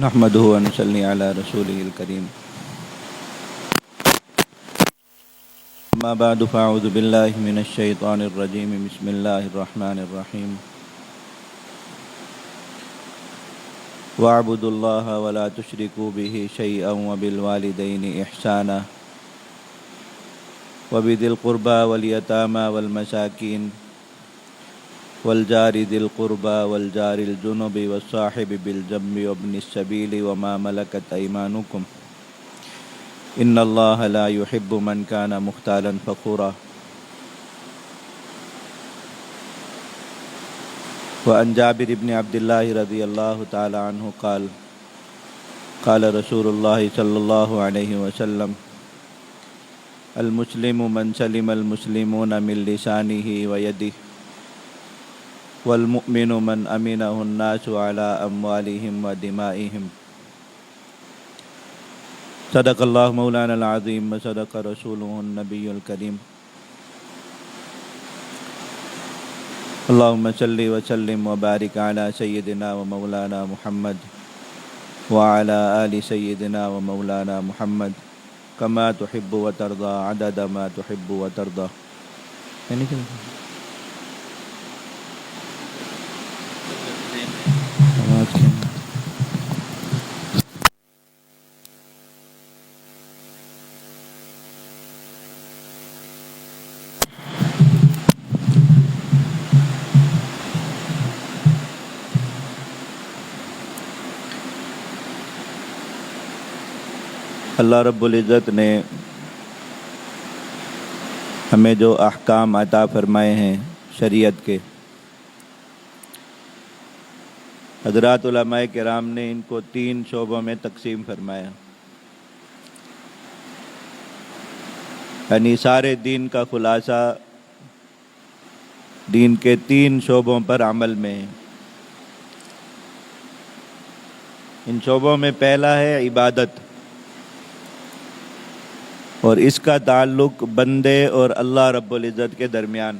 نحمده ونصلي على رسوله الكريم أما بعد فأعوذ بالله من الشيطان الرجيم بسم الله الرحمن الرحيم واعبدوا الله ولا تشركوا به شيئا وبالوالدين إحسانا وبذي القربى واليتامى والمساكين والجار ذي القربى والجار الجنب والصاحب بالجنب وابن السبيل وما ملكت أيمانكم إن الله لا يحب من كان مختالا فخورا وعن جابر بن عبد الله رضي الله تعالى عنه قال قال رسول الله صلى الله عليه وسلم المسلم من سلم المسلمون من لسانه ويده والمؤمن من أمنه الناس على أموالهم ودمائهم صدق الله مولانا العظيم وصدق رسوله النبي الكريم اللهم صل وسلم وبارك على سيدنا ومولانا محمد وعلى آل سيدنا ومولانا محمد كما تحب وترضى عدد ما تحب وترضى اللہ رب العزت نے ہمیں جو احکام عطا فرمائے ہیں شریعت کے، حضرات علماء کرام نے ان کو 3 شعبوں میں تقسیم فرمایا، یعنی سارے دین کا خلاصہ دین کے 3 شعبوں پر عمل میں ہے۔ ان شعبوں میں پہلا ہے عبادت، اور اس کا تعلق بندے اور اللہ رب العزت کے درمیان۔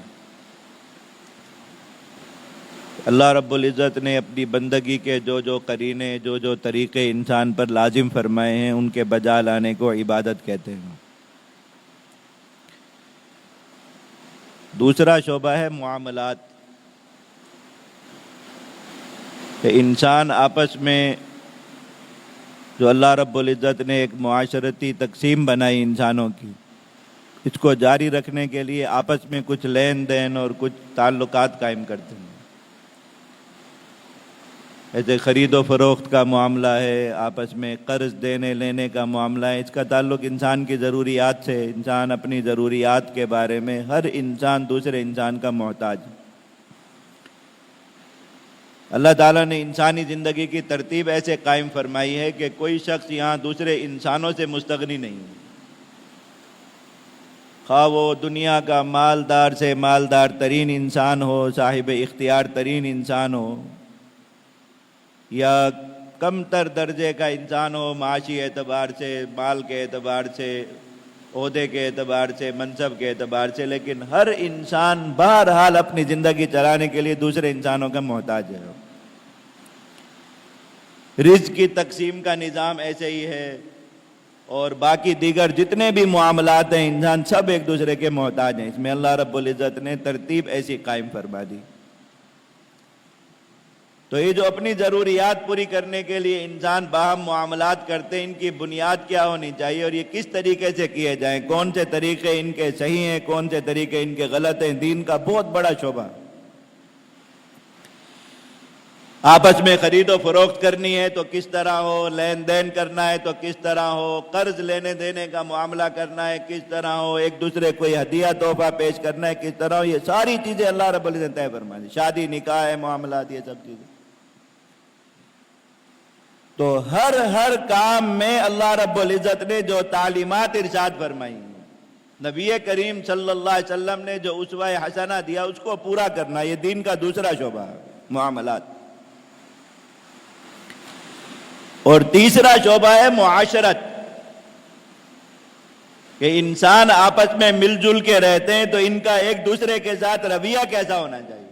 اللہ رب العزت نے اپنی بندگی کے جو قرینے جو طریقے انسان پر لازم فرمائے ہیں ان کے بجا لانے کو عبادت کہتے ہیں۔ دوسرا شعبہ ہے معاملات، کہ انسان آپس میں جو اللہ رب العزت نے ایک معاشرتی تقسیم بنائی انسانوں کی، اس کو جاری رکھنے کے لیے آپس میں کچھ لین دین اور کچھ تعلقات قائم کرتے ہیں۔ ایسے خرید و فروخت کا معاملہ ہے، آپس میں قرض دینے لینے کا معاملہ ہے، اس کا تعلق انسان کی ضروریات سے۔ انسان اپنی ضروریات کے بارے میں ہر انسان دوسرے انسان کا محتاج ہے۔ اللہ تعالیٰ نے انسانی زندگی کی ترتیب ایسے قائم فرمائی ہے کہ کوئی شخص یہاں دوسرے انسانوں سے مستغنی نہیں ہے، خواہ وہ دنیا کا مالدار سے مالدار ترین انسان ہو، صاحب اختیار ترین انسان ہو، یا کم تر درجے کا انسان ہو، معاشی اعتبار سے، مال کے اعتبار سے، عہدے کے اعتبار سے، منصب کے اعتبار سے، لیکن ہر انسان بہرحال اپنی زندگی چلانے کے لیے دوسرے انسانوں کا محتاج ہے۔ رزق کی تقسیم کا نظام ایسے ہی ہے، اور باقی دیگر جتنے بھی معاملات ہیں انسان سب ایک دوسرے کے محتاج ہیں۔ اس میں اللہ رب العزت نے ترتیب ایسی قائم فرما دی۔ تو یہ جو اپنی ضروریات پوری کرنے کے لیے انسان باہم معاملات کرتے ہیں، ان کی بنیاد کیا ہونی چاہیے اور یہ کس طریقے سے کیے جائیں، کون سے طریقے ان کے صحیح ہیں، کون سے طریقے ان کے غلط ہیں، دین کا بہت بڑا شعبہ۔ آپس میں خرید و فروخت کرنی ہے تو کس طرح ہو، لین دین کرنا ہے تو کس طرح ہو، قرض لینے دینے کا معاملہ کرنا ہے کس طرح ہو، ایک دوسرے کو ہدیہ تحفہ پیش کرنا ہے کس طرح ہو، یہ ساری چیزیں اللہ رب العزت نے طے فرما دی۔ شادی نکاح ہے، معاملات، یہ سب چیزیں۔ تو ہر کام میں اللہ رب العزت نے جو تعلیمات ارشاد فرمائی، نبی کریم صلی اللہ علیہ وسلم نے جو اسوہ حسنہ دیا اس کو پورا کرنا، یہ دین کا دوسرا شعبہ ہے، معاملات۔ اور تیسرا شعبہ ہے معاشرت، کہ انسان آپس میں مل جل کے رہتے ہیں تو ان کا ایک دوسرے کے ساتھ رویہ کیسا ہونا چاہیے،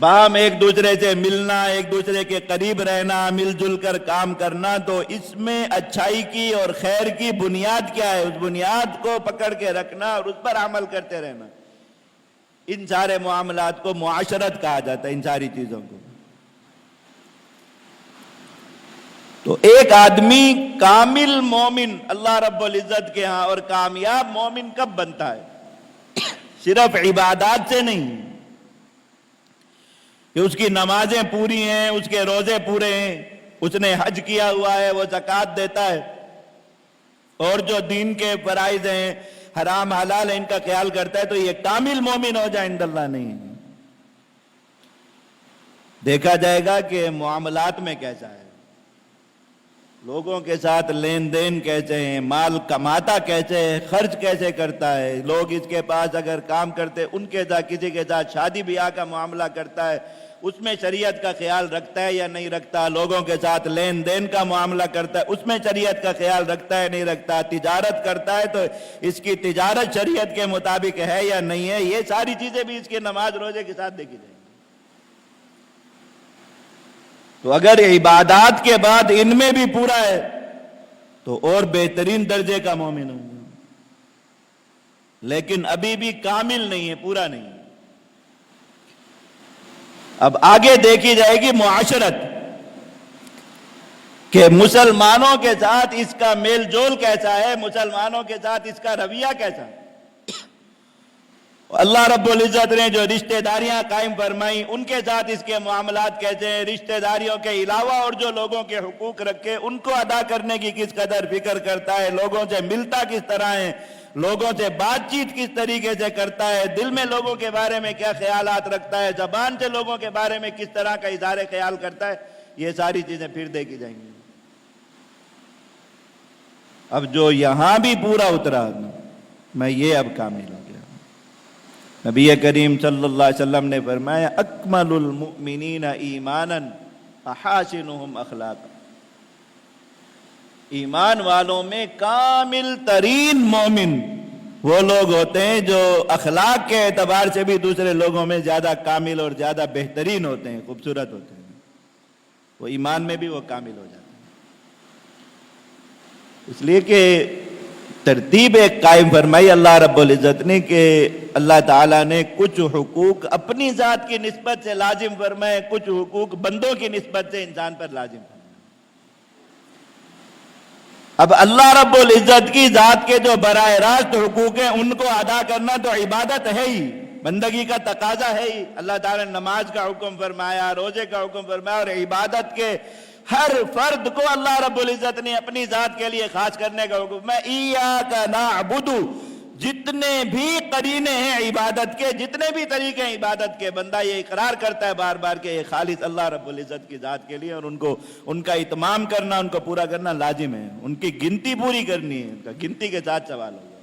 باہم ایک دوسرے سے ملنا، ایک دوسرے کے قریب رہنا، مل جل کر کام کرنا، تو اس میں اچھائی کی اور خیر کی بنیاد کیا ہے؟ اس بنیاد کو پکڑ کے رکھنا اور اس پر عمل کرتے رہنا۔ ان سارے معاملات کو معاشرت کہا جاتا ہے، ان ساری چیزوں کو۔ تو ایک آدمی کامل مومن اللہ رب العزت کے ہاں اور کامیاب مومن کب بنتا ہے؟ صرف عبادات سے نہیں کہ اس کی نمازیں پوری ہیں، اس کے روزے پورے ہیں، اس نے حج کیا ہوا ہے، وہ زکوٰۃ دیتا ہے، اور جو دین کے فرائض ہیں، حرام حلال ہے، ان کا خیال کرتا ہے، تو یہ کامل مومن ہو جائے؟ عند اللہ نہیں۔ دیکھا جائے گا کہ معاملات میں کیسا ہے، لوگوں کے ساتھ لین دین کیسے ہیں، مال کماتا کیسے ہے، خرچ کیسے کرتا ہے، لوگ اس کے پاس اگر کام کرتے ان کے ساتھ، کسی کے ساتھ شادی بیاہ کا معاملہ کرتا ہے، اس میں شریعت کا خیال رکھتا ہے یا نہیں رکھتا، لوگوں کے ساتھ لین دین کا معاملہ کرتا ہے، اس میں شریعت کا خیال رکھتا ہے نہیں رکھتا، تجارت کرتا ہے تو اس کی تجارت شریعت کے مطابق ہے یا نہیں ہے، یہ ساری چیزیں بھی اس کے نماز روزے کے ساتھ دیکھی جائیں گی۔ تو اگر عبادات کے بعد ان میں بھی پورا ہے تو اور بہترین درجے کا مومن ہوں، لیکن ابھی بھی کامل نہیں ہے، پورا نہیں ہے۔ اب آگے دیکھی جائے گی معاشرت کہ مسلمانوں کے ساتھ اس کا میل جول کیسا ہے، مسلمانوں کے ساتھ اس کا رویہ کیسا ہے۔ اللہ رب العزت نے جو رشتہ داریاں قائم فرمائی، ان کے ساتھ اس کے معاملات کیسے ہیں، رشتہ داریوں کے علاوہ اور جو لوگوں کے حقوق رکھے ان کو ادا کرنے کی کس قدر فکر کرتا ہے، لوگوں سے ملتا کس طرح ہے، لوگوں سے بات چیت کس طریقے سے کرتا ہے، دل میں لوگوں کے بارے میں کیا خیالات رکھتا ہے، زبان سے لوگوں کے بارے میں کس طرح کا اظہار خیال کرتا ہے، یہ ساری چیزیں پھر دیکھی جائیں گی۔ اب جو یہاں بھی پورا اترا میں یہ اب کامل ہو گیا۔ نبی کریم صلی اللہ علیہ وسلم نے فرمایا اکمل المؤمنین ایمانا احاسنہم اخلاقا، ایمان والوں میں کامل ترین مومن وہ لوگ ہوتے ہیں جو اخلاق کے اعتبار سے بھی دوسرے لوگوں میں زیادہ کامل اور زیادہ بہترین ہوتے ہیں، خوبصورت ہوتے ہیں، وہ ایمان میں بھی وہ کامل ہو جاتے ہیں۔ اس لیے کہ ترتیب ایک قائم فرمائی اللہ رب العزت نے کہ اللہ تعالیٰ نے کچھ حقوق اپنی ذات کی نسبت سے لازم فرمائے، کچھ حقوق بندوں کی نسبت سے انسان پر لازم فرمائے۔ اب اللہ رب العزت کی ذات کے جو براہ راست حقوق ہیں ان کو ادا کرنا تو عبادت ہے ہی، بندگی کا تقاضا ہے ہی۔ اللہ تعالیٰ نے نماز کا حکم فرمایا، روزے کا حکم فرمایا، اور عبادت کے ہر فرد کو اللہ رب العزت نے اپنی ذات کے لیے خاص کرنے کا حکم ہے۔ ایاک نعبد، جتنے بھی قرینے ہیں عبادت کے، جتنے بھی طریقے ہیں عبادت کے، بندہ یہ اقرار کرتا ہے بار بار کہ یہ خالص اللہ رب العزت کی ذات کے لیے، اور ان کا اتمام کرنا، ان کو پورا کرنا لازم ہے، ان کی گنتی پوری کرنی ہے، ان کا گنتی کے ساتھ سوال ہوگا۔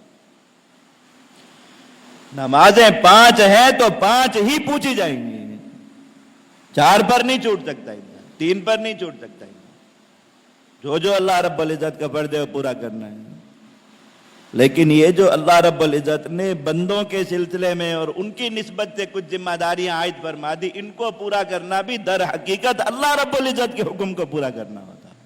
نمازیں 5 ہیں تو 5 ہی پوچھی جائیں گی، 4 پر نہیں چھوٹ سکتا، 3 پر نہیں چھوٹ سکتا، جو اللہ رب العزت کا فرض ہے وہ پورا کرنا ہے۔ لیکن یہ جو اللہ رب العزت نے بندوں کے سلسلے میں اور ان کی نسبت سے کچھ ذمہ داریاں عائد فرما دی، ان کو پورا کرنا بھی در حقیقت اللہ رب العزت کے حکم کو پورا کرنا ہوتا ہے۔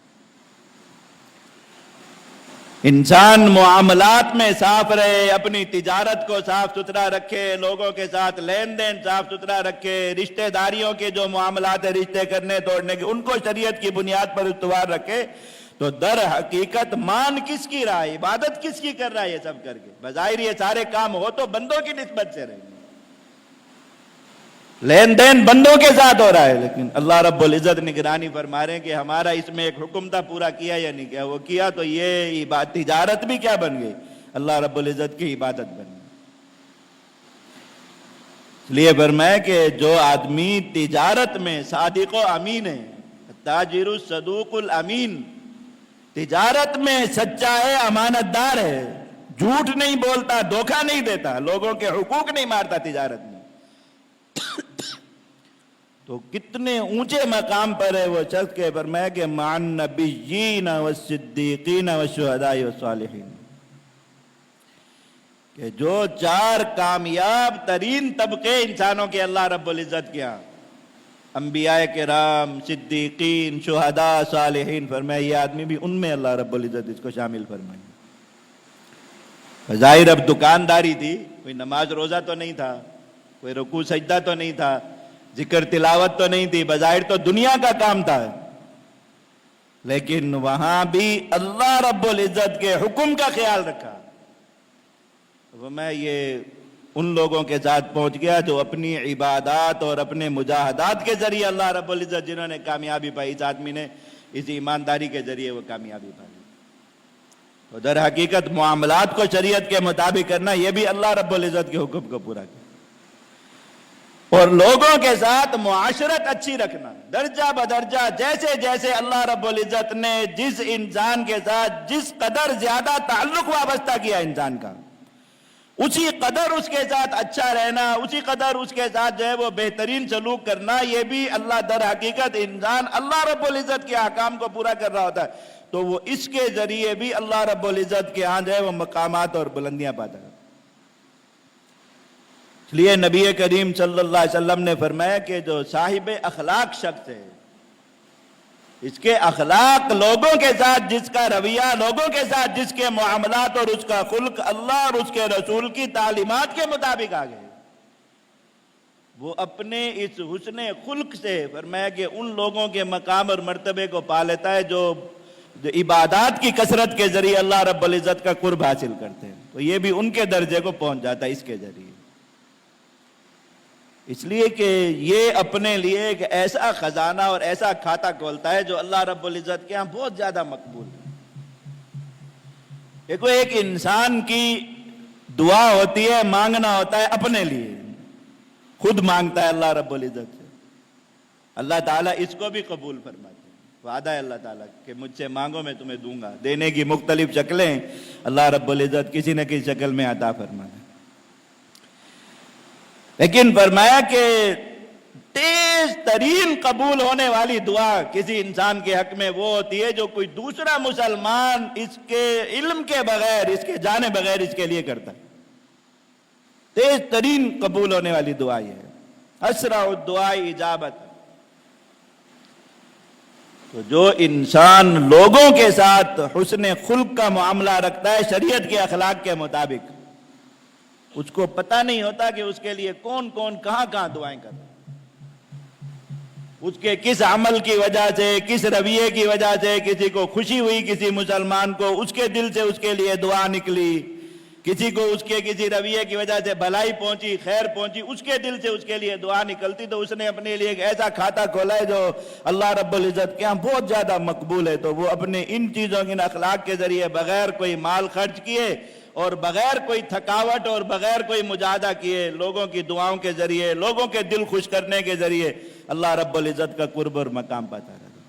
انسان معاملات میں صاف رہے، اپنی تجارت کو صاف ستھرا رکھے، لوگوں کے ساتھ لین دین صاف ستھرا رکھے، رشتہ داریوں کے جو معاملات ہیں رشتے کرنے توڑنے کے ان کو شریعت کی بنیاد پر استوار رکھے، تو در حقیقت مان کس کی رہا ہے، عبادت کس کی کر رہا ہے، یہ سب کر کے بظاہر یہ سارے کام ہو تو بندوں کی نسبت سے رہیں گے، لین دین بندوں کے ساتھ ہو رہا ہے، لیکن اللہ رب العزت نگرانی فرما رہے ہیں کہ ہمارا اس میں ایک حکم تھا، پورا کیا یا نہیں کیا، وہ کیا تو یہ تجارت بھی کیا بن گئی، اللہ رب العزت کی عبادت بن گئی۔ اس لیے فرمایا کہ جو آدمی تجارت میں صادق و امین ہے، تاجر الصدوق الامین، تجارت میں سچا ہے، امانت دار ہے، جھوٹ نہیں بولتا، دھوکہ نہیں دیتا، لوگوں کے حقوق نہیں مارتا تجارت میں، تو کتنے اونچے مقام پر ہے وہ شخص کے فرمایا کہ مع النبیین والصدیقین والشہداء والصالحین، کہ جو 4 کامیاب ترین طبقے انسانوں کے اللہ رب العزت کے ہاں، انبیاء کرام، صدیقین، شہداء، صالحین، فرمایا یہ آدمی بھی ان میں اللہ رب العزت اس کو شامل فرمائے۔ ظاہر اب دکانداری تھی، کوئی نماز روزہ تو نہیں تھا، کوئی رکوع سجدہ تو نہیں تھا، ذکر تلاوت تو نہیں تھی، بظاہر تو دنیا کا کام تھا، لیکن وہاں بھی اللہ رب العزت کے حکم کا خیال رکھا۔ میں یہ ان لوگوں کے ساتھ پہنچ گیا جو اپنی عبادات اور اپنے مجاہدات کے ذریعے اللہ رب العزت جنہوں نے کامیابی پائی، اس آدمی نے اس ایمانداری کے ذریعے وہ کامیابی پائی۔ تو در حقیقت معاملات کو شریعت کے مطابق کرنا، یہ بھی اللہ رب العزت کے حکم کو پورا کرنا، اور لوگوں کے ساتھ معاشرت اچھی رکھنا، درجہ بدرجہ جیسے جیسے اللہ رب العزت نے جس انسان کے ساتھ جس قدر زیادہ تعلق وابستہ کیا انسان کا، اسی قدر اس کے ساتھ اچھا رہنا، اسی قدر اس کے ساتھ جو ہے وہ بہترین سلوک کرنا، یہ بھی اللہ در حقیقت انسان اللہ رب العزت کے احکام کو پورا کر رہا ہوتا ہے تو وہ اس کے ذریعے بھی اللہ رب العزت کے ہاں جو ہے وہ مقامات اور بلندیاں پاتا ہے۔ اس لیے نبی کریم صلی اللہ علیہ وسلم نے فرمایا کہ جو صاحب اخلاق شخص ہے، اس کے اخلاق، لوگوں کے ساتھ جس کا رویہ، لوگوں کے ساتھ جس کے معاملات اور اس کا خلق اللہ اور اس کے رسول کی تعلیمات کے مطابق آگئے، وہ اپنے اس حسن خلق سے فرمایا کہ ان لوگوں کے مقام اور مرتبے کو پا لیتا ہے جو عبادات کی کثرت کے ذریعے اللہ رب العزت کا قرب حاصل کرتے ہیں، تو یہ بھی ان کے درجے کو پہنچ جاتا ہے اس کے ذریعے۔ اس لیے کہ یہ اپنے لیے ایک ایسا خزانہ اور ایسا کھاتا کھولتا ہے جو اللہ رب العزت کے ہاں بہت زیادہ مقبول ہے۔ دیکھو، ایک انسان کی دعا ہوتی ہے، مانگنا ہوتا ہے اپنے لیے، خود مانگتا ہے اللہ رب العزت سے، اللہ تعالیٰ اس کو بھی قبول فرماتے ہیں۔ وعدہ ہے اللہ تعالیٰ کہ مجھ سے مانگو میں تمہیں دوں گا، دینے کی مختلف شکلیں اللہ رب العزت کسی نہ کسی شکل میں عطا فرماتا ہے۔ لیکن فرمایا کہ تیز ترین قبول ہونے والی دعا کسی انسان کے حق میں وہ ہوتی ہے جو کوئی دوسرا مسلمان اس کے علم کے بغیر، اس کے جانے بغیر اس کے لیے کرتا ہے۔ تیز ترین قبول ہونے والی دعا یہ ہے، اسرع الدعاء اجابت۔ تو جو انسان لوگوں کے ساتھ حسن خلق کا معاملہ رکھتا ہے شریعت کے اخلاق کے مطابق، اس کو پتہ نہیں ہوتا کہ اس کے لیے کون کون کہاں کہاں دعائیں کر رہا ہے، اس کے کس عمل کی وجہ سے، کس رویے کی وجہ سے کسی کو خوشی ہوئی، کسی مسلمان کو اس کے دل سے اس کے لیے دعا نکلی، کسی کو اس کے کسی رویے کی وجہ سے بھلائی پہنچی، خیر پہنچی، اس کے دل سے اس کے لیے دعا نکلتی، تو اس نے اپنے لیے ایک ایسا کھاتا کھولا ہے جو اللہ رب العزت کے ہاں بہت زیادہ مقبول ہے۔ تو وہ اپنے ان چیزوں کے اخلاق کے ذریعے بغیر کوئی مال خرچ کیے اور بغیر کوئی تھکاوٹ اور بغیر کوئی مجاہدہ کیے، لوگوں کی دعاؤں کے ذریعے، لوگوں کے دل خوش کرنے کے ذریعے اللہ رب العزت کا قرب اور مقام پاتا رہتا۔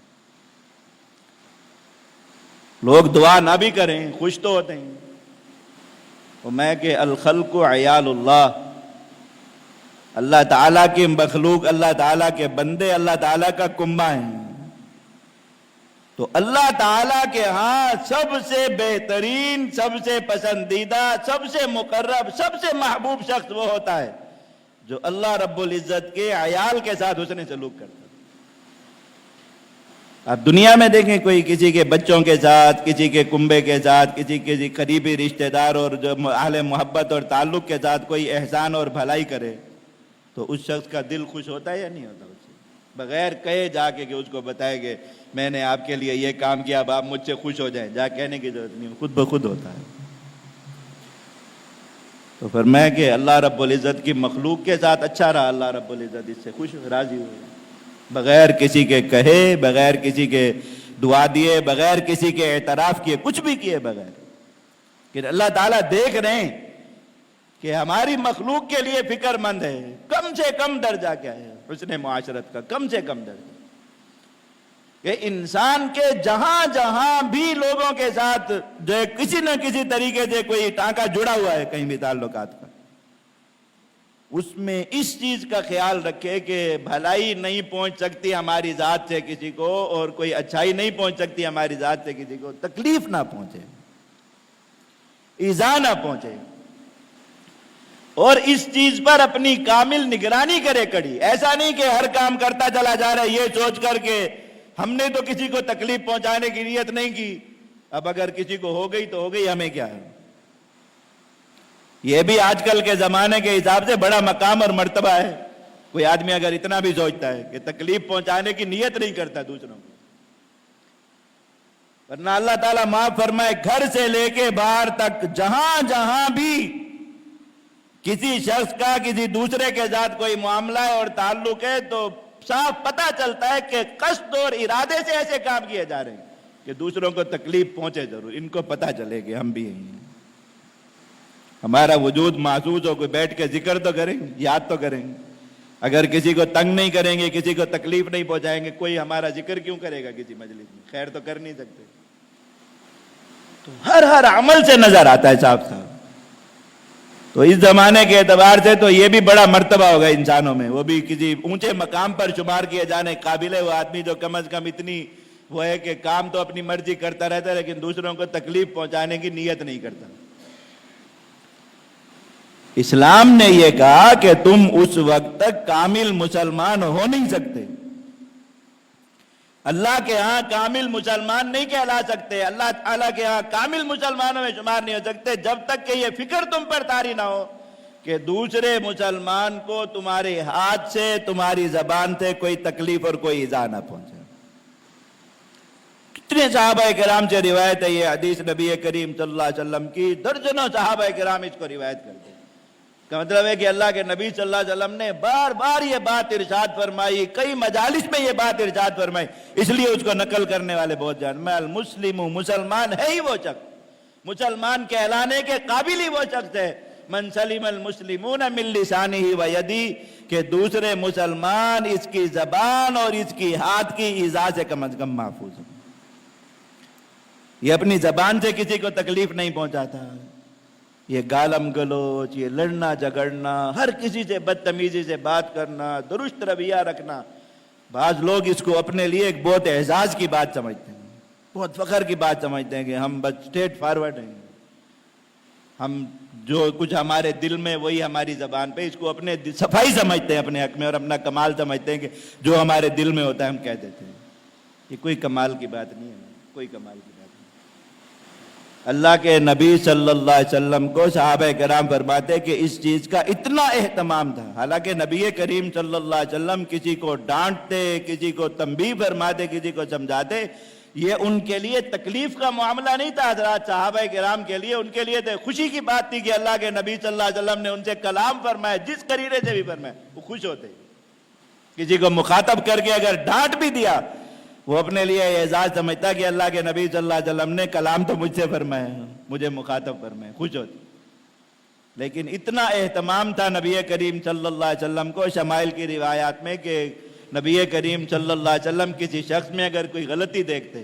لوگ دعا نہ بھی کریں خوش تو ہوتے ہیں۔ اور میں کہ الخلق عیال اللہ، اللہ تعالیٰ کی مخلوق، اللہ تعالیٰ کے بندے اللہ تعالیٰ کا کنبہ ہیں۔ تو اللہ تعالیٰ کے ہاں سب سے بہترین، سب سے پسندیدہ، سب سے مقرب، سب سے محبوب شخص وہ ہوتا ہے جو اللہ رب العزت کے عیال کے ساتھ حسن سلوک کرتا ہے۔ آپ دنیا میں دیکھیں، کوئی کسی کے بچوں کے ساتھ، کسی کے کنبے کے ساتھ، کسی قریبی رشتہ دار اور جو اہل محبت اور تعلق کے ساتھ کوئی احسان اور بھلائی کرے تو اس شخص کا دل خوش ہوتا ہے یا نہیں ہوتا؟ اس سے بغیر کہے جا کے کہ اس کو بتائے کہ میں نے آپ کے لیے یہ کام کیا، اب آپ مجھ سے خوش ہو جائیں، جا کہنے کی ضرورت نہیں، خود بخود ہوتا ہے۔ تو فرمایا کہ اللہ رب العزت کی مخلوق کے ساتھ اچھا رہا، اللہ رب العزت اس سے خوش راضی ہوئے، بغیر کسی کے کہے، بغیر کسی کے دعا دیے، بغیر کسی کے اعتراف کیے، کچھ بھی کیے بغیر، کہ اللہ تعالیٰ دیکھ رہے ہیں کہ ہماری مخلوق کے لیے فکر مند ہے۔ کم سے کم درجہ کیا ہے حسن معاشرت کا؟ کم سے کم درجہ کہ انسان کے جہاں جہاں بھی لوگوں کے ساتھ جو کسی نہ کسی طریقے سے کوئی ٹانکا جڑا ہوا ہے کہیں بھی تعلقات کا، اس میں اس چیز کا خیال رکھے کہ بھلائی نہیں پہنچ سکتی ہماری ذات سے کسی کو، اور کوئی اچھائی نہیں پہنچ سکتی ہماری ذات سے کسی کو، تکلیف نہ پہنچے، ایذا نہ پہنچے۔ اور اس چیز پر اپنی کامل نگرانی کرے کڑی. ایسا نہیں کہ ہر کام کرتا چلا جا رہا ہے یہ سوچ کر کہ ہم نے تو کسی کو تکلیف پہنچانے کی نیت نہیں کی, اب اگر کسی کو ہو گئی تو ہو گئی, ہمیں کیا ہے. یہ بھی آج کل کے زمانے کے حساب سے بڑا مقام اور مرتبہ ہے. کوئی آدمی اگر اتنا بھی سوچتا ہے کہ تکلیف پہنچانے کی نیت نہیں کرتا دوسروں کو, ورنہ اللہ تعالیٰ معاف فرمائے گھر سے لے کے باہر تک جہاں جہاں بھی کسی شخص کا کسی دوسرے کے ساتھ کوئی معاملہ ہے اور تعلق ہے تو صاف پتہ چلتا ہے کہ قصد اور ارادے سے ایسے کام کیے جا رہے ہیں کہ دوسروں کو تکلیف پہنچے ضرور. ان کو پتہ چلے کہ ہم بھی ہیں, ہمارا وجود محسوس ہو, کوئی بیٹھ کے ذکر تو کریں, یاد تو کریں. اگر کسی کو تنگ نہیں کریں گے, کسی کو تکلیف نہیں پہنچائیں گے, کوئی ہمارا ذکر کیوں کرے گا کسی مجلس میں؟ خیر تو کر نہیں سکتے. تو ہر عمل سے نظر آتا ہے صاحب. تو اس زمانے کے اعتبار سے تو یہ بھی بڑا مرتبہ ہوگا انسانوں میں, وہ بھی کسی اونچے مقام پر شمار کیے جانے قابل ہے وہ آدمی جو کم از کم اتنی وہ ہے کہ کام تو اپنی مرضی کرتا رہتا ہے لیکن دوسروں کو تکلیف پہنچانے کی نیت نہیں کرتا. اسلام نے یہ کہا کہ تم اس وقت تک کامل مسلمان ہو نہیں سکتے, اللہ کے ہاں کامل مسلمان نہیں کہلا سکتے, اللہ تعالیٰ کے ہاں کامل مسلمانوں میں شمار نہیں ہو سکتے جب تک کہ یہ فکر تم پر طاری نہ ہو کہ دوسرے مسلمان کو تمہارے ہاتھ سے تمہاری زبان سے کوئی تکلیف اور کوئی ایذا نہ پہنچے. کتنے صحابہ کرام سے روایت ہے یہ حدیث نبی کریم صلی اللہ علیہ وسلم کی, درجنوں صحابہ کرام اس کو روایت کرتے ہیں. کا مطلب ہے کہ اللہ کے نبی صلی اللہ علیہ وسلم نے بار بار یہ بات ارشاد فرمائی, کئی مجالس میں یہ بات ارشاد فرمائی, اس لیے اس کو نقل کرنے والے بہت جان. میں المسلم, مسلمان ہے ہی وہ شخص, مسلمان کہلانے کے قابل ہی وہ شخص ہے, من سلم المسلمون من لسانہ و یدی, کہ دوسرے مسلمان اس کی زبان اور اس کی ہاتھ کی ایذا سے کم از کم محفوظ ہیں. یہ اپنی زبان سے کسی کو تکلیف نہیں پہنچاتا, یہ گالم گلوچ, یہ لڑنا جھگڑنا, ہر کسی سے بدتمیزی سے بات کرنا, درست رویہ رکھنا, بعض لوگ اس کو اپنے لیے ایک بہت اعزاز کی بات سمجھتے ہیں, بہت فخر کی بات سمجھتے ہیں کہ ہم بس اسٹریٹ فارورڈ ہیں, ہم جو کچھ ہمارے دل میں وہی ہماری زبان پہ, اس کو اپنے صفائی سمجھتے ہیں اپنے حق میں اور اپنا کمال سمجھتے ہیں کہ جو ہمارے دل میں ہوتا ہے ہم کہہ دیتے ہیں. یہ کوئی کمال کی بات نہیں ہے, کوئی کمال کی بات نہیں. اللہ کے نبی صلی اللہ علیہ وسلم کو صحابہ کرام فرماتے کہ اس چیز کا اتنا اہتمام تھا, حالانکہ نبی کریم صلی اللہ علیہ وسلم کسی کو ڈانٹتے, کسی کو تنبیہ فرماتے, کسی کو سمجھاتے, یہ ان کے لیے تکلیف کا معاملہ نہیں تھا حضرات. صحابہ کرام کے لیے, ان کے لیے تو خوشی کی بات تھی کہ اللہ کے نبی صلی اللہ علیہ وسلم نے ان سے کلام فرمایا, جس قریرے سے بھی فرمایا وہ خوش ہوتے. کسی کو مخاطب کر کے اگر ڈانٹ بھی دیا وہ اپنے لیے اعزاز سمجھتا کہ اللہ کے نبی صلی اللہ علیہ وسلم نے کلام تو مجھ سے فرمایا, مجھے مخاطب فرمایا, خوش ہوتی. لیکن اتنا اہتمام تھا نبی کریم صلی اللہ علیہ وسلم کو شمائل کی روایات میں کہ نبی کریم صلی اللہ علیہ وسلم کسی شخص میں اگر کوئی غلطی دیکھتے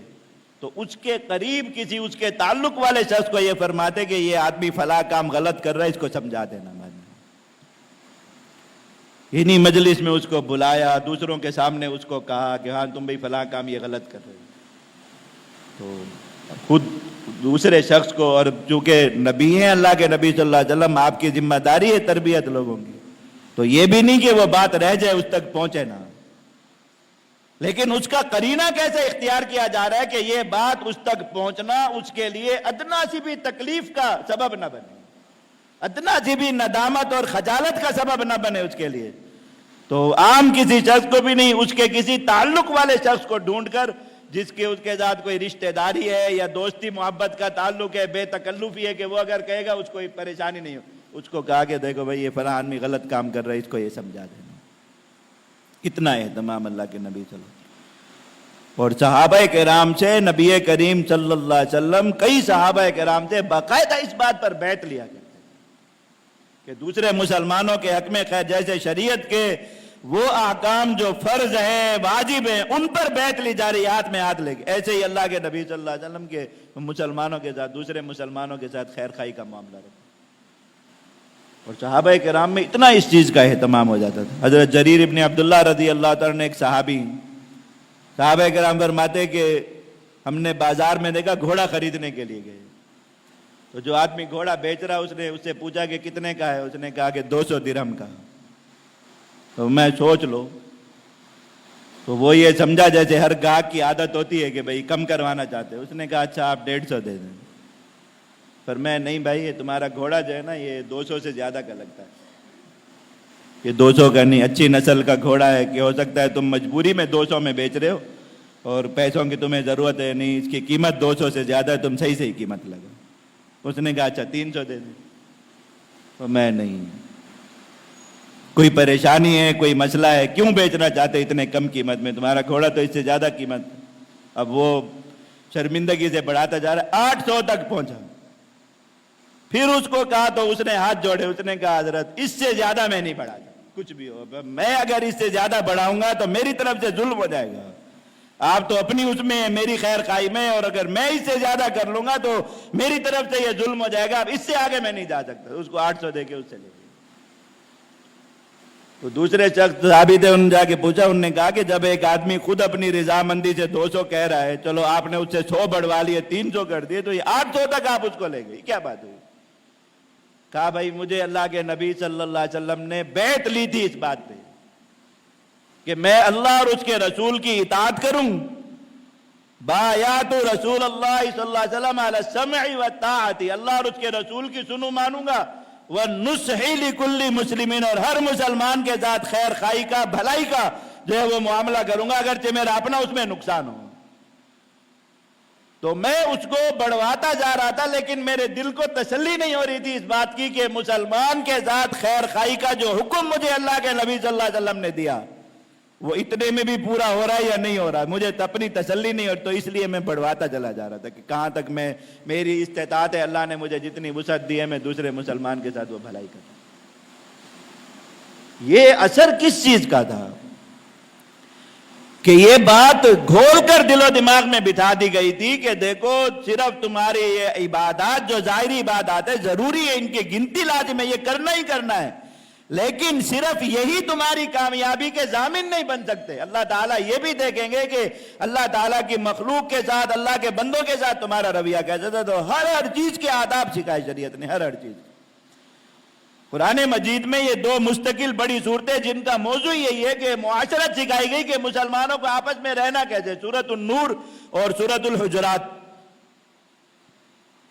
تو اس کے قریب کسی اس کے تعلق والے شخص کو یہ فرماتے کہ یہ آدمی فلاں کام غلط کر رہا ہے, اس کو سمجھا دینا. انہی مجلس میں اس کو بلایا, دوسروں کے سامنے اس کو کہا کہ ہاں تم بھی فلاں کام یہ غلط کر رہے ہو. تو خود دوسرے شخص کو, اور چونکہ نبی ہیں اللہ کے نبی صلی اللہ علیہ وسلم, آپ کی ذمہ داری ہے تربیت لوگوں کی, تو یہ بھی نہیں کہ وہ بات رہ جائے اس تک پہنچے نہ, لیکن اس کا قرینہ کیسے اختیار کیا جا رہا ہے کہ یہ بات اس تک پہنچنا اس کے لیے ادنا سی بھی تکلیف کا سبب نہ بنے, ادنا سی بھی ندامت اور خجالت کا سبب نہ بنے اس کے لیے. تو عام کسی شخص کو بھی نہیں, اس کے کسی تعلق والے شخص کو ڈھونڈ کر جس کے اس کے ساتھ کوئی رشتہ داری ہے یا دوستی محبت کا تعلق ہے, بے تکلفی ہے کہ وہ اگر کہے گا اس کو پریشانی نہیں ہو, اس کو کہا کہ دیکھو بھائی یہ فلاں آدمی غلط کام کر رہا ہے, اس کو یہ سمجھا دینا. اتنا اہتمام اللہ کے نبی صلی اللہ علیہ وسلم. اور صحابہ کرام سے نبی کریم صلی اللہ علیہ وسلم کئی صحابہ کرام سے باقاعدہ اس بات پر بیعت لیا کرتے کہ دوسرے مسلمانوں کے حق میں خیر جیسے شریعت کے وہ احکام جو فرض ہیں واجب ہیں ان پر بیعت لی جا رہی, ہاتھ میں ہاتھ لے کے, ایسے ہی اللہ کے نبی صلی اللہ علیہ وسلم کے مسلمانوں کے ساتھ, دوسرے مسلمانوں کے ساتھ خیر خائی کا معاملہ رکھا. اور صحابہ کرام میں اتنا اس چیز کا اہتمام ہو جاتا تھا. حضرت جریر ابن عبداللہ رضی اللہ تعالیٰ نے, ایک صحابہ کرام فرماتے کہ ہم نے بازار میں دیکھا گھوڑا خریدنے کے لیے گئے, تو جو آدمی گھوڑا بیچ رہا اس نے اس سے پوچھا کہ کتنے کا ہے، اس نے کہا کہ 200 درہم کا. تو میں سوچ لو، تو وہ یہ سمجھا جیسے ہر گاہک کی عادت ہوتی ہے کہ بھئی کم کروانا چاہتے. اس نے کہا اچھا آپ 150 دے دیں. پر میں نہیں بھائی، یہ تمہارا گھوڑا جو ہے نا یہ 200 سے زیادہ کا لگتا ہے. یہ 200 کا نہیں، اچھی نسل کا گھوڑا ہے کہ ہو سکتا ہے تم مجبوری میں 200 میں بیچ رہے ہو اور پیسوں کی تمہیں ضرورت ہے نہیں، اس کی قیمت 200 سے زیادہ ہے، تم صحیح صحیح قیمت لگا. اس نے کہا اچھا 300 دے دیں. تو میں نہیں، کوئی پریشانی ہے، کوئی مسئلہ ہے، کیوں بیچنا چاہتے اتنے کم قیمت میں؟ تمہارا گھوڑا تو اس سے زیادہ قیمت. اب وہ شرمندگی سے بڑھاتا جا رہا ہے، 800 تک پہنچا. پھر اس کو کہا تو اس نے ہاتھ جوڑے، اس نے کہا حضرت اس سے زیادہ میں نہیں بڑھاتا، کچھ بھی ہو، میں اگر اس سے زیادہ بڑھاؤں گا تو میری طرف سے ظلم ہو جائے گا. آپ تو اپنی اس میں میری خیر خواہی میں، اور اگر میں اس سے زیادہ کر لوں گا تو میری طرف سے یہ ظلم ہو جائے گا. اب اس سے آگے میں نہیں جا سکتا. اس کو 800 دے کے اس سے لے گئے. تو دوسرے شخص صحابی تھے، انہوں نے جا کے پوچھا. انہوں نے کہا کہ جب ایک آدمی خود اپنی رضامندی سے 200 کہہ رہا ہے، چلو آپ نے اس سے 100 بڑھوا لیے، 300 کر دیے، تو یہ 800 تک آپ اس کو لے گئے، کیا بات ہوئی؟ کہا بھائی مجھے اللہ کے نبی صلی اللہ علیہ وسلم نے بیعت لی تھی اس بات پہ کہ میں اللہ اور اس کے رسول کی اطاعت کروں. بایعت رسول اللہ صلی اللہ علیہ وسلم علی السمع والطاعت، اللہ اور اس کے رسول کی سنوں مانوں گا. وَالنُّصْحِ لِكُلِّ مُسْلِمِينَ، اور ہر مسلمان کے ساتھ خیر خواہی کا، بھلائی کا جو ہے وہ معاملہ کروں گا، اگرچہ میرا اپنا اس میں نقصان ہو. تو میں اس کو بڑھواتا جا رہا تھا، لیکن میرے دل کو تسلی نہیں ہو رہی تھی اس بات کی کہ مسلمان کے ساتھ خیر خواہی کا جو حکم مجھے اللہ کے نبی صلی اللہ علیہ وسلم نے دیا وہ اتنے میں بھی پورا ہو رہا ہے یا نہیں ہو رہا. مجھے اپنی تسلی نہیں ہو، تو اس لیے میں بڑھواتا چلا جا رہا تھا کہ کہاں تک میری استطاعت ہے، اللہ نے مجھے جتنی وسعت دی ہے میں دوسرے مسلمان کے ساتھ وہ بھلائی کرتا. یہ اثر کس چیز کا تھا کہ یہ بات گھول کر دل و دماغ میں بٹھا دی گئی تھی کہ دیکھو صرف تمہاری یہ عبادات جو ظاہری عبادات ہے ضروری ہے، ان کی گنتی لازم ہے، یہ کرنا ہی کرنا ہے، لیکن صرف یہی تمہاری کامیابی کے ضامن نہیں بن سکتے. اللہ تعالیٰ یہ بھی دیکھیں گے کہ اللہ تعالیٰ کی مخلوق کے ساتھ، اللہ کے بندوں کے ساتھ تمہارا رویہ کیسا تھا. تو ہر چیز کے آداب سکھائے شریعت نے، ہر چیز. قرآن مجید میں یہ 2 مستقل بڑی صورتیں جن کا موضوع یہی ہے کہ معاشرت سکھائی گئی کہ مسلمانوں کو آپس میں رہنا کیسے، سورۃ النور اور سورۃ الحجرات.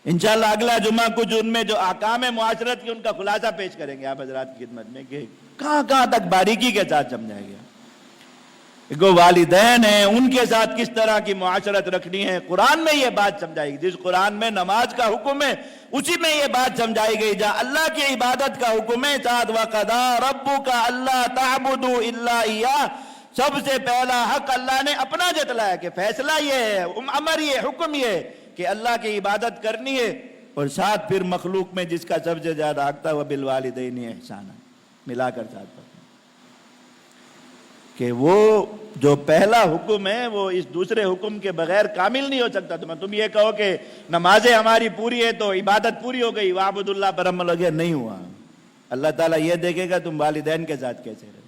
انشاءاللہ اگلا جمعہ کچھ ان میں جو احکام معاشرت کی ان کا خلاصہ پیش کریں گے آپ حضرات کی خدمت میں کہ کہاں کہاں تک باریکی کے ساتھ سمجھایا گیا. جو والدین ہیں ان کے ساتھ کس طرح کی معاشرت رکھنی ہے، قرآن میں یہ بات سمجھائی گئی. جس قرآن میں نماز کا حکم ہے اسی میں یہ بات سمجھائی گئی. جہاں اللہ کی عبادت کا حکم ہے ساتھ وَقَضَىٰ رَبُّكَ أَلَّا تَعْبُدُوا إِلَّا إِيَّاهُ، سب سے پہلا حق اللہ نے اپنا جتلایا کہ فیصلہ یہ ہے، امر یہ، حکم یہ کہ اللہ کی عبادت کرنی ہے، اور ساتھ پھر مخلوق میں جس کا سب سے زیادہ حق تھا وَبِالْوَالِدَيْنِ إِحْسَانًا ملا کر ساتھ پڑھنا. کہ وہ جو پہلا حکم ہے وہ اس دوسرے حکم کے بغیر کامل نہیں ہو سکتا. تم یہ کہو کہ نمازیں ہماری پوری ہے تو عبادت پوری ہو گئی، وَاعْبُدُوا اللَّهَ بِرَحْمَةٍ لگے، نہیں ہوا. اللہ تعالیٰ یہ دیکھے گا تم والدین کے ساتھ کیسے رہے.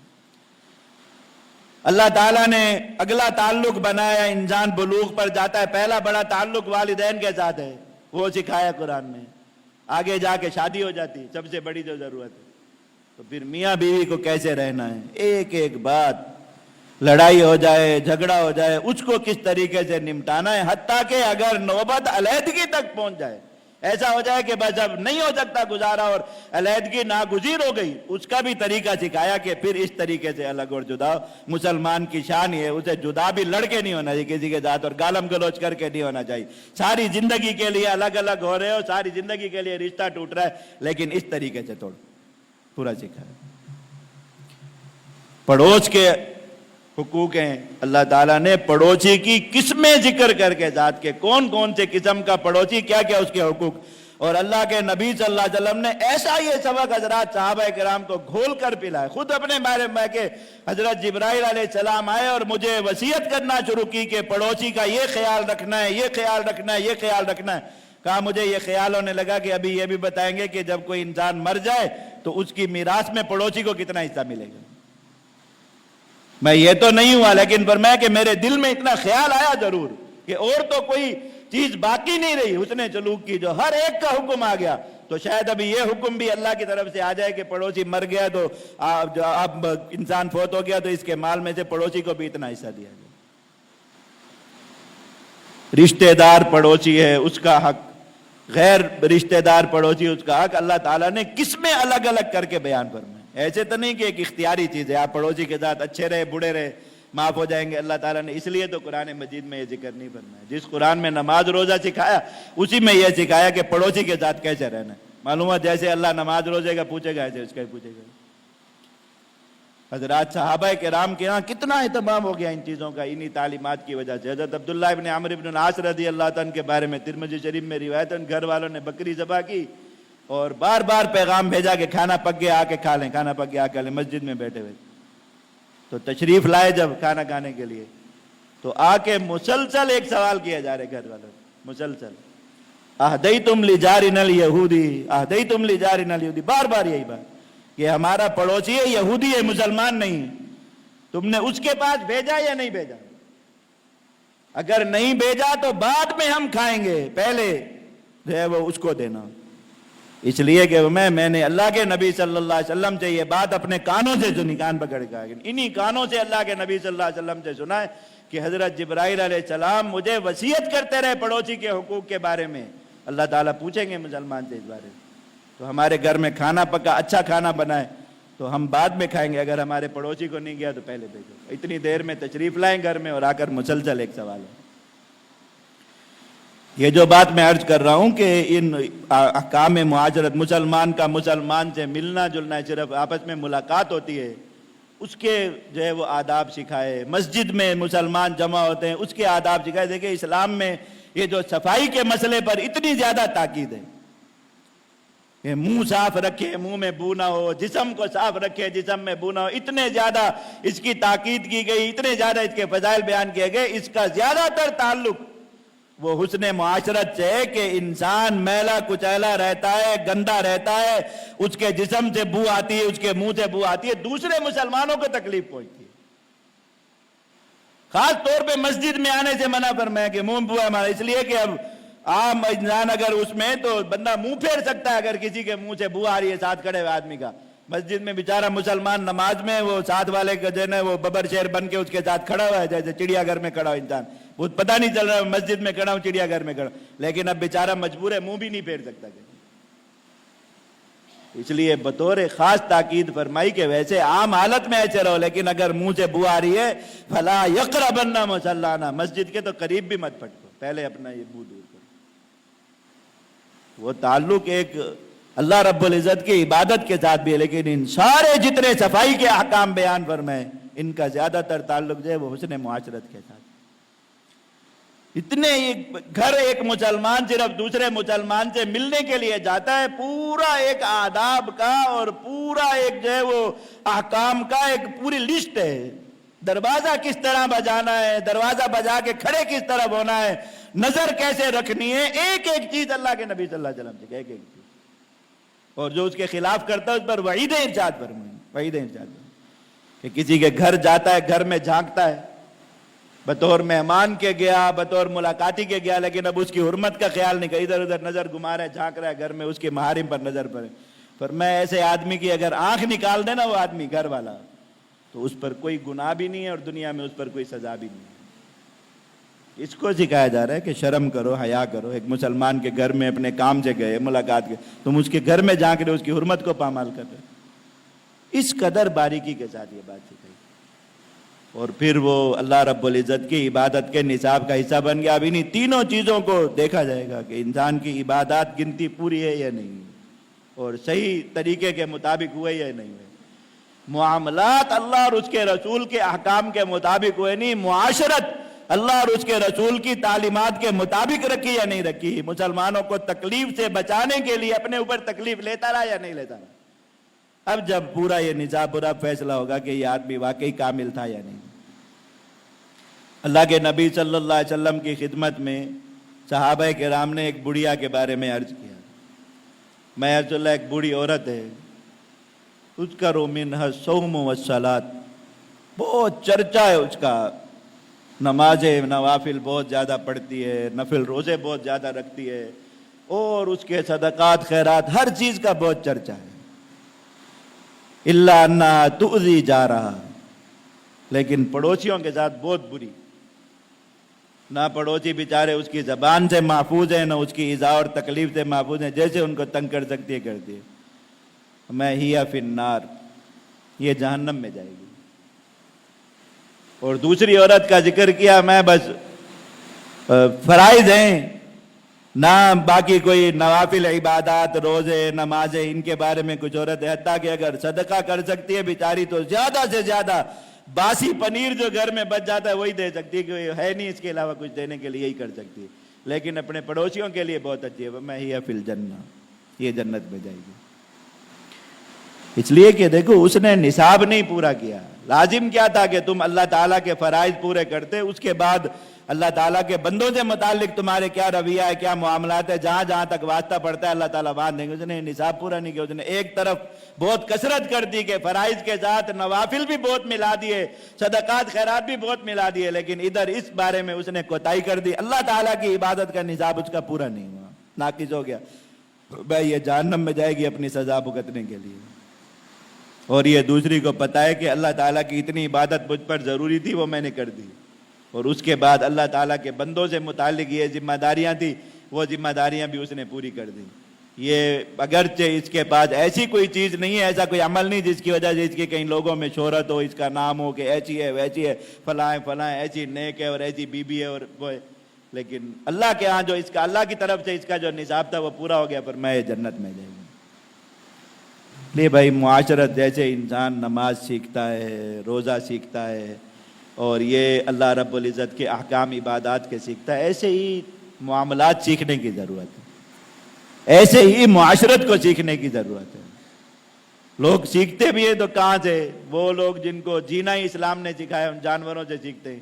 اللہ تعالیٰ نے اگلا تعلق بنایا، انسان بلوغ پر جاتا ہے، پہلا بڑا تعلق والدین کے ساتھ ہے، وہ سکھایا قرآن میں. آگے جا کے شادی ہو جاتی، سب سے بڑی جو ضرورت ہے. تو پھر میاں بیوی کو کیسے رہنا ہے، ایک ایک بات، لڑائی ہو جائے، جھگڑا ہو جائے، اس کو کس طریقے سے نمٹانا ہے، حتیٰ کہ اگر نوبت علیحدگی تک پہنچ جائے، ایسا ہو جائے کہ بس اب نہیں ہو سکتا گزارا اور علیحدگی ناگزیر ہو گئی، اس کا بھی طریقہ سکھایا کہ پھر اس طریقے سے الگ اور جدا. مسلمان کی شان یہ ہے، اسے جدا بھی لڑ کے نہیں ہونا چاہیے کسی کے ساتھ، اور گالم گلوچ کر کے نہیں ہونا چاہیے. ساری زندگی کے لیے الگ الگ ہو رہے ہو، ساری زندگی کے لیے رشتہ ٹوٹ رہا ہے، لیکن اس طریقے سے توڑ، پورا سکھایا. پڑوس کے حقوق ہیں، اللہ تعالیٰ نے پڑوسی کی قسمیں ذکر کر کے ذات کے کون کون سے قسم کا پڑوسی، کیا کیا اس کے حقوق. اور اللہ کے نبی صلی اللہ علیہ وسلم نے ایسا یہ سبق حضرات صحابہ کرام کو گھول کر پلائے. خود اپنے بارے میں کہ حضرت جبرائیل علیہ السلام آئے اور مجھے وصیت کرنا شروع کی کہ پڑوسی کا یہ خیال رکھنا ہے، یہ خیال رکھنا ہے، یہ خیال رکھنا ہے. کہا مجھے یہ خیال ہونے لگا کہ ابھی یہ بھی بتائیں گے کہ جب کوئی انسان مر جائے تو اس کی میراث میں پڑوسی کو کتنا حصہ ملے گا. میں یہ تو نہیں ہوا، لیکن فرمایا کہ میرے دل میں اتنا خیال آیا ضرور کہ اور تو کوئی چیز باقی نہیں رہی حسن سلوک کی، جو ہر ایک کا حکم آ گیا، تو شاید ابھی یہ حکم بھی اللہ کی طرف سے آ جائے کہ پڑوسی مر گیا تو اب انسان فوت ہو گیا تو اس کے مال میں سے پڑوسی کو بھی اتنا حصہ دیا جائے۔ رشتہ دار پڑوسی ہے اس کا حق، غیر رشتہ دار پڑوسی اس کا حق، اللہ تعالیٰ نے قسمیں الگ الگ کر کے بیان فرمائے۔ ایسے تو نہیں کہ ایک اختیاری چیز ہے، آپ پڑوسی کے ساتھ اچھے رہے بوڑھے رہے معاف ہو جائیں گے، اللہ تعالیٰ نے اس لیے تو قرآن مجید میں یہ ذکر نہیں فرمایا۔ جس قرآن میں نماز روزہ سکھایا اسی میں یہ سکھایا کہ پڑوسی کے ساتھ کیسے رہنا ہے۔ معلوم ہے جیسے اللہ نماز روزے کا پوچھے گا ایسے اس کا ہی پوچھے گا۔ حضرات صحابہ کرام کے ہاں کتنا اہتمام ہو گیا ان چیزوں کا، انہی تعلیمات کی وجہ سے۔ حضرت عبداللہ ابن عمرو ابن العاص رضی اللہ عنہ کے بارے میں ترمذی شریف میں روایت ہے، گھر والوں نے بکری ذبح کی اور بار بار پیغام بھیجا کہ کھانا پک گیا آ کے کھا لیں، کھانا پک گیا آ کے کھا لیں، مسجد میں بیٹھے ہوئے تو تشریف لائے جب کھانا کھانے کے لیے تو آ کے مسلسل ایک سوال کیا جا رہے گھر والوں مسلسل، اہدیتم لجارنا الیہودی، اہدیتم لجارنا الیہودی، بار بار یہی بات کہ ہمارا پڑوسی ہے یہودی ہے مسلمان نہیں، تم نے اس کے پاس بھیجا یا نہیں بھیجا؟ اگر نہیں بھیجا تو بعد میں ہم کھائیں گے، پہلے جو ہے وہ اس کو دینا۔ اس لیے کہ میں نے اللہ کے نبی صلی اللہ علیہ وسلم سے یہ بات اپنے کانوں سے سنی، کان پکڑ کے، انہی کانوں سے اللہ کے نبی صلی اللہ علیہ وسلم سے سنا ہے کہ حضرت جبرائیل علیہ السلام مجھے وصیت کرتے رہے پڑوسی کے حقوق کے بارے میں، اللہ تعالیٰ پوچھیں گے مسلمان سے اس بارے میں۔ تو ہمارے گھر میں کھانا پکا، اچھا کھانا بنائے تو ہم بعد میں کھائیں گے، اگر ہمارے پڑوسی کو نہیں گیا تو پہلے بھیجو۔ اتنی دیر میں تشریف لائیں گھر میں اور آ کر مسلسل ایک سوال ہے۔ یہ جو بات میں عرض کر رہا ہوں کہ ان احکام معاشرت، مسلمان کا مسلمان سے ملنا جلنا ہے، صرف آپس میں ملاقات ہوتی ہے، اس کے جو ہے وہ آداب سکھائے، مسجد میں مسلمان جمع ہوتے ہیں اس کے آداب سکھائے۔ دیکھیں اسلام میں یہ جو صفائی کے مسئلے پر اتنی زیادہ تاکید ہے کہ منہ صاف رکھے، منہ میں بو نہ ہو، جسم کو صاف رکھے، جسم میں بو نہ ہو، اتنے زیادہ اس کی تاکید کی گئی، اتنے زیادہ اس کے فضائل بیان کیے گئے۔ اس کا زیادہ تر تعلق وہ حسن معاشرت سے ہے کہ انسان میلا کچیلا رہتا ہے، گندا رہتا ہے، اس کے جسم سے بو آتی ہے، اس کے منہ سے بو آتی ہے، دوسرے مسلمانوں کو تکلیف پہنچتی ہے۔ خاص طور پہ مسجد میں آنے سے منع فرمایا کہ منہ بو ہے ہمارا، اس لیے کہ اب عام انسان اگر اس میں تو بندہ منہ پھیر سکتا ہے اگر کسی کے منہ سے بو آ رہی ہے ساتھ کھڑے ہوئے آدمی کا۔ مسجد میں بیچارہ مسلمان نماز میں وہ ساتھ والے کا جو ہے وہ ببر شیر بن کے اس کے ساتھ کھڑا ہوا ہے، جیسے چڑیا گھر میں کھڑا ہو انسان، وہ پتہ نہیں چل رہا مسجد میں کھڑا ہوں چڑیا گھر میں کھڑا ہوں، لیکن اب بیچارہ مجبور ہے منہ بھی نہیں پھیر سکتا۔ اس لیے بطور خاص تاکید فرمائی کہ ویسے عام حالت میں ایسے رہو، لیکن اگر منہ سے بو آ رہی ہے فلا یقربن مصلانا، مسجد کے تو قریب بھی مت پھٹکو، پہلے اپنا یہ بو دور کرو۔ وہ تعلق ایک اللہ رب العزت کی عبادت کے ساتھ بھی ہے، لیکن ان سارے جتنے صفائی کے احکام بیان فرمائے ان کا زیادہ تر تعلق جو ہے وہ حسن معاشرت کے ساتھ۔ اتنے گھر ایک مسلمان صرف دوسرے مسلمان سے ملنے کے لیے جاتا ہے، پورا ایک آداب کا اور پورا ایک جو ہے وہ احکام کا ایک پوری لسٹ ہے۔ دروازہ کس طرح بجانا ہے، دروازہ بجا کے کھڑے کس طرح ہونا ہے، نظر کیسے رکھنی ہے، ایک ایک چیز اللہ کے نبی صلی اللہ علیہ وسلم سے ایک ایک چیز، اور جو اس کے خلاف کرتا ہے اس پر وعید ارشاد فرمائیں، وعید ارشاد کہ کسی کے گھر جاتا ہے، گھر میں جھانکتا ہے، بطور مہمان کے گیا، بطور ملاقاتی کے گیا، لیکن اب اس کی حرمت کا خیال نہیں، کہ ادھر ادھر نظر گھما رہا ہے، جھانک رہا ہے گھر میں، اس کے محارم پر نظر پڑے، پر میں ایسے آدمی کی اگر آنکھ نکال دے نا وہ آدمی گھر والا، تو اس پر کوئی گناہ بھی نہیں ہے اور دنیا میں اس پر کوئی سزا بھی نہیں ہے۔ اس کو سکھایا جا رہا ہے کہ شرم کرو، حیا کرو۔ ایک مسلمان کے گھر میں اپنے کام سے گئے، ملاقات کے، تم اس کے گھر میں جھانک رہے، اس کی حرمت کو پامال کر رہے۔ اس قدر باریکی کے ساتھ یہ بات سکھائی، اور پھر وہ اللہ رب العزت کی عبادت کے نصاب کا حصہ بن گیا۔ اب انہی تینوں چیزوں کو دیکھا جائے گا کہ انسان کی عبادات گنتی پوری ہے یا نہیں، اور صحیح طریقے کے مطابق ہوئے یا نہیں ہوئے، معاملات اللہ اور اس کے رسول کے احکام کے مطابق ہوئے نہیں، معاشرت اللہ اور اس کے رسول کی تعلیمات کے مطابق رکھی یا نہیں رکھی، مسلمانوں کو تکلیف سے بچانے کے لیے اپنے اوپر تکلیف لیتا رہا یا نہیں لیتا رہا۔ اب جب پورا یہ نظام پورا فیصلہ ہوگا کہ یہ آدمی واقعی کامل تھا یا نہیں۔ اللہ کے نبی صلی اللہ علیہ وسلم کی خدمت میں صحابہ کرام نے ایک بڑھیا کے بارے میں عرض کیا، میں رسول اللہ ایک بوڑھی عورت ہے، اذکر منھا الصوم والصلاۃ، بہت چرچا ہے اس کا، نمازیں نوافل بہت زیادہ پڑھتی ہے، نفل روزے بہت زیادہ رکھتی ہے، اور اس کے صدقات خیرات ہر چیز کا بہت چرچا ہے، الا انہا تؤذی جا رہا، لیکن پڑوسیوں کے ساتھ بہت بری. نہ پڑوسی بیچارے اس کی زبان سے محفوظ ہیں، نہ اس کی ایذا اور تکلیف سے محفوظ ہیں، جیسے ان کو تنگ کر سکتی ہے کرتی ہے. میں ہی فی النار، یہ جہنم میں جائے گی. اور دوسری عورت کا ذکر کیا، میں بس فرائض ہیں، نہ باقی کوئی نوافل عبادات روزے نمازیں، ان کے بارے میں کچھ عورت ہے. حتیٰ کہ اگر صدقہ کر سکتی ہے بیچاری تو زیادہ سے زیادہ باسی پنیر جو گھر میں بچ جاتا ہے وہی دے سکتی ہے، کہ ہے نہیں اس کے علاوہ کچھ دینے کے لیے، یہی کر سکتی ہے. لیکن اپنے پڑوسیوں کے لیے بہت اچھی ہے. میں ہی فی الجنہ، یہ جنت میں جائے گی. اس لیے کہ دیکھو اس نے نصاب نہیں پورا کیا. لازم کیا تھا کہ تم اللہ تعالیٰ کے فرائض پورے کرتے، اس کے بعد اللہ تعالیٰ کے بندوں سے متعلق تمہارے کیا رویہ ہے، کیا معاملات ہے، جہاں جہاں تک واسطہ پڑتا ہے اللہ تعالیٰ بات دیں گے. اس نے نصاب پورا نہیں کیا. اس نے ایک طرف بہت کثرت کر دی کہ فرائض کے ساتھ نوافل بھی بہت ملا دیے، صدقات خیرات بھی بہت ملا دیے، لیکن ادھر اس بارے میں اس نے کوتاہی کر دی. اللہ تعالیٰ کی عبادت کا نصاب اس کا پورا نہیں ہوا، ناقص ہو گیا. بھائی یہ جہنم میں جائے گی اپنی سزا بھگتنے کے لیے. اور یہ دوسری کو پتہ ہے کہ اللہ تعالیٰ کی اتنی عبادت مجھ پر ضروری تھی، وہ میں نے کر دی. اور اس کے بعد اللہ تعالیٰ کے بندوں سے متعلق یہ ذمہ داریاں تھیں، وہ ذمہ داریاں بھی اس نے پوری کر دی. یہ اگرچہ اس کے پاس ایسی کوئی چیز نہیں ہے، ایسا کوئی عمل نہیں جس کی وجہ سے اس کی کئی لوگوں میں شہرت ہو، اس کا نام ہو کہ ایسی ہے ویسی ہے، فلاں فلاں، ایسی نیک ہے اور ایسی بیوی ہے اور وہ ہے. لیکن اللہ کے ہاں جو اس کا، اللہ کی طرف سے اس کا جو نصاب تھا وہ پورا ہو گیا، پر میں جنت میں جائے گی. لے بھائی معاشرت جیسے انسان نماز سیکھتا ہے، روزہ سیکھتا ہے، اور یہ اللہ رب العزت کے احکام عبادات کے سیکھتا ہے، ایسے ہی معاملات سیکھنے کی ضرورت ہے، ایسے ہی معاشرت کو سیکھنے کی ضرورت ہے. لوگ سیکھتے بھی ہیں تو کہاں سے؟ وہ لوگ جن کو جینا ہی اسلام نے سکھایا ان جانوروں سے سیکھتے ہیں،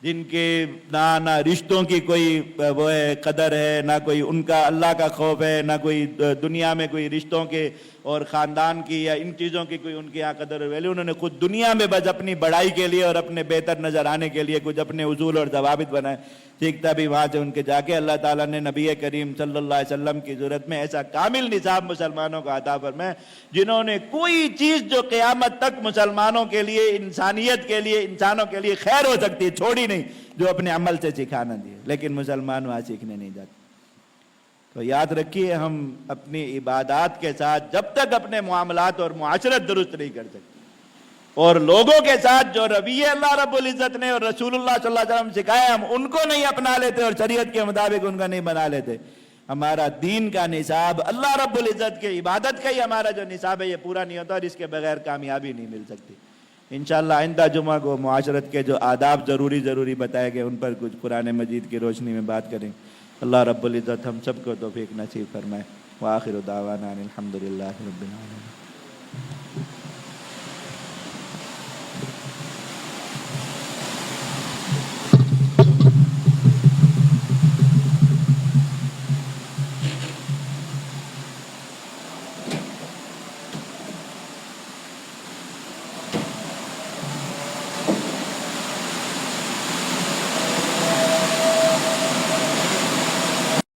جن کے نہ رشتوں کی کوئی وہ ہے قدر ہے، نہ کوئی ان کا اللہ کا خوف ہے، نہ کوئی دنیا میں کوئی رشتوں کے اور خاندان کی یا ان چیزوں کی کوئی ان کے یہاں قدر ویلیو. انہوں نے خود دنیا میں بس اپنی بڑائی کے لیے اور اپنے بہتر نظر آنے کے لیے کچھ اپنے اصول اور ضوابط بنائے. سیکھتا بھی وہاں سے ان کے جا کے. اللہ تعالیٰ نے نبی کریم صلی اللہ علیہ وسلم کی ضرورت میں ایسا کامل نصاب مسلمانوں کا عطا فرمائے، جنہوں نے کوئی چیز جو قیامت تک مسلمانوں کے لیے، انسانیت کے لیے، انسانوں کے لیے خیر ہو سکتی ہے چھوڑی نہیں، جو اپنے عمل سے سکھانا دیے. لیکن مسلمان وہاں سیکھنے نہیں جاتے. تو یاد رکھیے، ہم اپنی عبادات کے ساتھ جب تک اپنے معاملات اور معاشرت درست نہیں کر سکتے، اور لوگوں کے ساتھ جو رویے اللہ رب العزت نے اور رسول اللہ صلی اللہ علیہ وسلم سکھائے ہم ان کو نہیں اپنا لیتے اور شریعت کے مطابق ان کا نہیں بنا لیتے، ہمارا دین کا نصاب، اللہ رب العزت کے عبادت کا ہی ہمارا جو نصاب ہے یہ پورا نہیں ہوتا، اور اس کے بغیر کامیابی نہیں مل سکتی. انشاءاللہ آئندہ جمعہ کو معاشرت کے جو آداب ضروری بتائے گئے ان پر کچھ قرآن مجید کی روشنی میں بات کریں. اللہ رب العزت ہم سب کو توفیق نصیب فرمائے. وآخر دعوانا الحمدللہ رب العالمین.